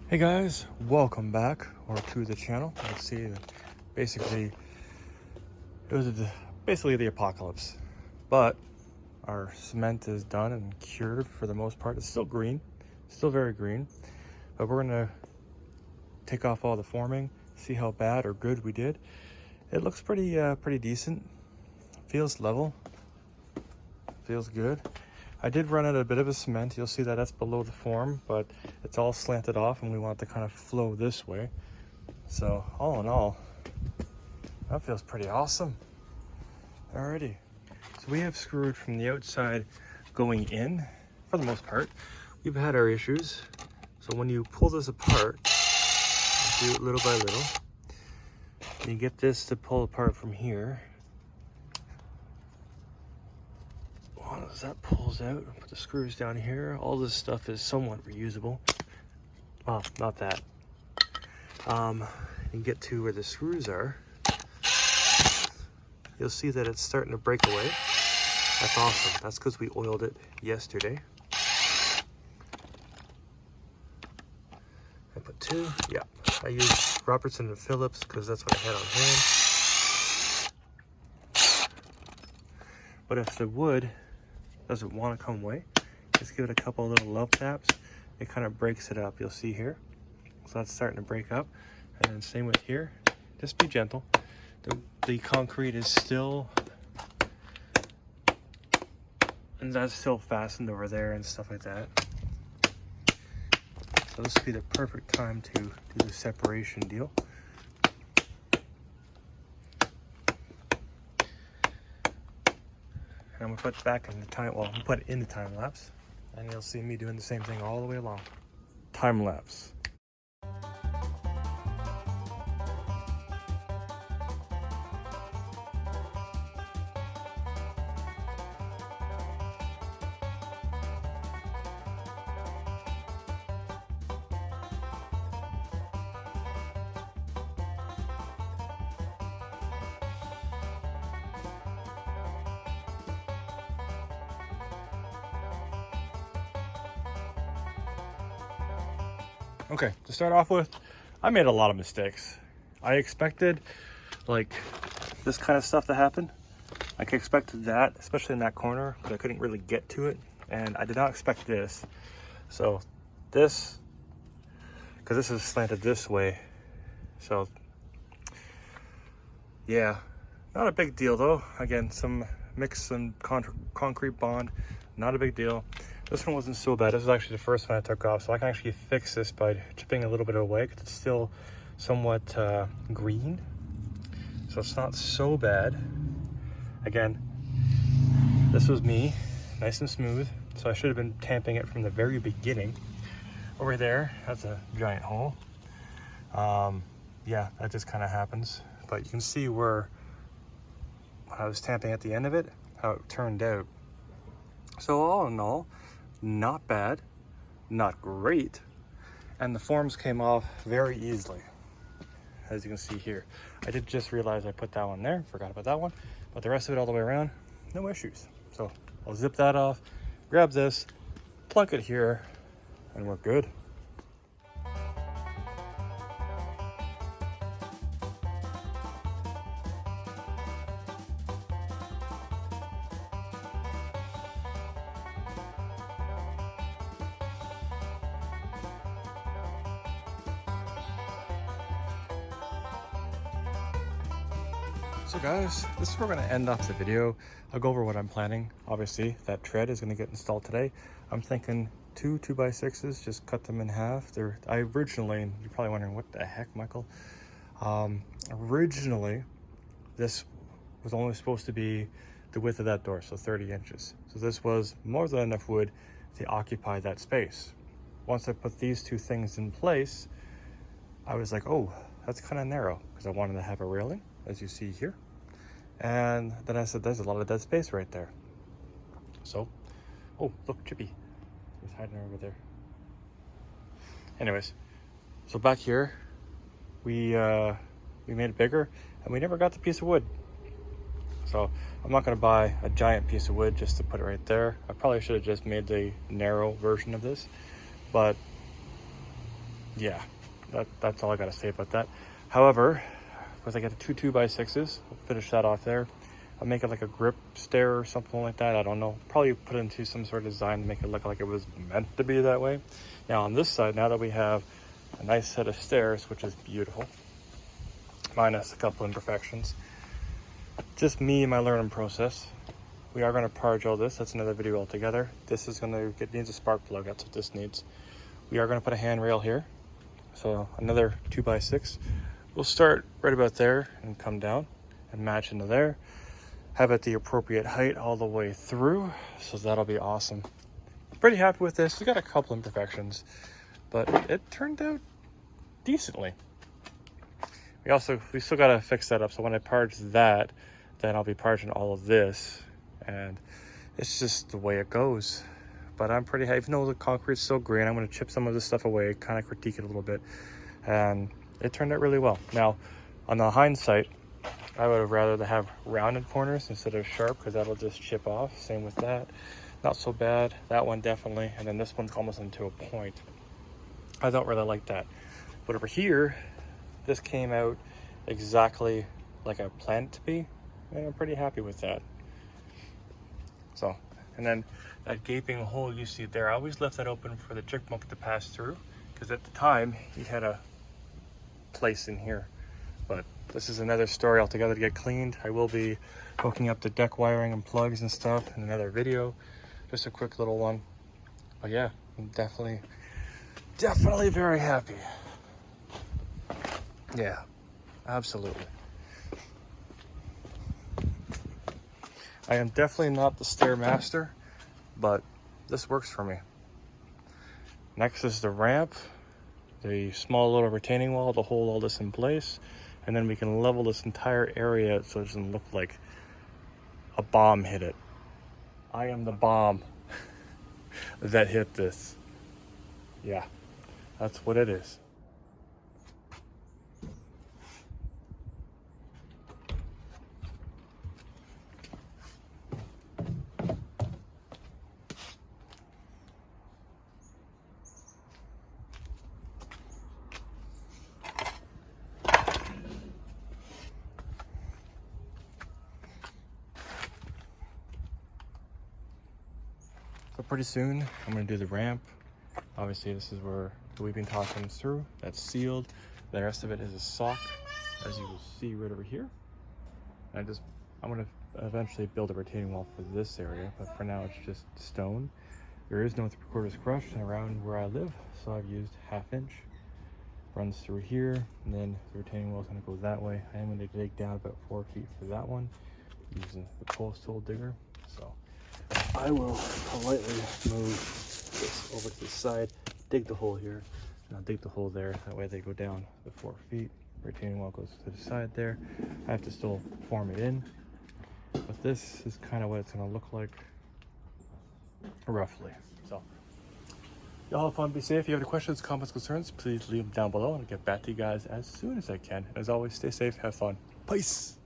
Hey guys, welcome back or to the channel. Let's see, basically it was basically the apocalypse, but our cement is done and cured for the most part. It's still green, still very green, but we're gonna take off all the forming, see how bad or good we did. It looks pretty decent, feels level, feels good. I did run out a bit of a cement. You'll see that that's below the form, but it's all slanted off and we want it to kind of flow this way. So all in all, that feels pretty awesome. Alrighty, so we have screwed from the outside going in for the most part. We've had our issues. So when you pull this apart, do it little by little, you get this to pull apart from here. As that pulls out, put the screws down here. All this stuff is somewhat reusable. Well, not that. You get to where the screws are. You'll see that it's starting to break away. That's awesome. That's because we oiled it yesterday. I put two. Yeah, I used Robertson and Phillips because that's what I had on hand. But if the wood doesn't want to come away, just give it a couple little love taps. It kind of breaks it up. You'll see here. So that's starting to break up. And then same with here. Just be gentle. The concrete is still, and that's still fastened over there and stuff like that. So this would be the perfect time to do the separation deal. And I'm gonna put it back in the time, well, I'm gonna put it in the time lapse, and you'll see me doing the same thing all the way along. Time lapse. Okay, to start off with, I made a lot of mistakes. I expected like this kind of stuff to happen. I expected that, especially in that corner, but I couldn't really get to it. And I did not expect this. So this, because this is slanted this way. So yeah, not a big deal though. Again, some mix and concrete bond, not a big deal. This one wasn't so bad. This was actually the first one I took off, so I can actually fix this by chipping a little bit away because it's still somewhat green. So it's not so bad. Again, this was me, nice and smooth. So I should have been tamping it from the very beginning. Over there, that's a giant hole. Yeah, that just kind of happens. But you can see where I was tamping at the end of it, how it turned out. So all in all, not bad, not great, and the forms came off very easily, as you can see here. I did just realize I put that one there, forgot about that one, but the rest of it all the way around, no issues. So I'll zip that off, grab this, plunk it here, and we're good. So guys, this is where we're going to end off the video. I'll go over what I'm planning. Obviously, that tread is going to get installed today. I'm thinking two 2x6s, just cut them in half. I originally, and you're probably wondering, what the heck, Michael? Originally, this was only supposed to be the width of that door, so 30 inches. So this was more than enough wood to occupy that space. Once I put these two things in place, I was like, oh, that's kind of narrow, because I wanted to have a railing, as you see here. And then I said, there's a lot of dead space right there. So, oh, look, Chippy. He's hiding over there. Anyways, so back here, we made it bigger, and we never got the piece of wood. So I'm not going to buy a giant piece of wood just to put it right there. I probably should have just made the narrow version of this, but yeah, that's all I gotta say about that. However, once I get the 2x6s, I'll finish that off there. I'll make it like a grip stair or something like that. I don't know. Probably put it into some sort of design to make it look like it was meant to be that way. Now on this side, now that we have a nice set of stairs, which is beautiful, minus a couple imperfections, just me and my learning process. We are going to parge all this. That's another video altogether. This is going to needs a spark plug. That's what this needs. We are going to put a handrail here. So another 2x6. We'll start right about there and come down and match into there. Have it the appropriate height all the way through. So that'll be awesome. Pretty happy with this. We got a couple imperfections, but it turned out decently. We still got to fix that up. So when I parge that, then I'll be parging all of this, and it's just the way it goes. But I'm pretty happy. Even though the concrete's still green, I'm going to chip some of this stuff away, kind of critique it a little bit, and it turned out really well. Now, on the hindsight, I would have rather have rounded corners instead of sharp, because that'll just chip off. Same with that. Not so bad. That one definitely. And then this one's almost into a point. I don't really like that. But over here, this came out exactly like I planned it to be. And I'm pretty happy with that. So, and then that gaping hole you see there, I always left that open for the chipmunk to pass through, because at the time he had a place in here. But this is another story altogether to get cleaned. I will be hooking up the deck wiring and plugs and stuff in another video. Just a quick little one. But yeah, I'm definitely very happy. Yeah, absolutely. I am definitely not the stair master, but this works for me. Next is the ramp, the small little retaining wall to hold all this in place. And then we can level this entire area so it doesn't look like a bomb hit it. I am the bomb that hit this. Yeah, that's what it is. So pretty soon I'm going to do the ramp. Obviously this is where the weeping top comes through. That's sealed. The rest of it is a sock, as you will see right over here. I'm going to eventually build a retaining wall for this area, but for now it's just stone. There is no 3/4 crush around where I live, so I've used 1/2 inch. Runs through here, and then the retaining wall is going to go that way. I am going to dig down about 4 feet for that one using the post hole digger. So I will politely move this over to the side, dig the hole here, and I'll dig the hole there. That way they go down the 4 feet. Retaining wall goes to the side there. I have to still form it in, but this is kind of what it's going to look like roughly. So y'all have fun, be safe. If you have any questions, comments, concerns, please leave them down below and I'll get back to you guys as soon as I can. As always, stay safe, have fun. Peace.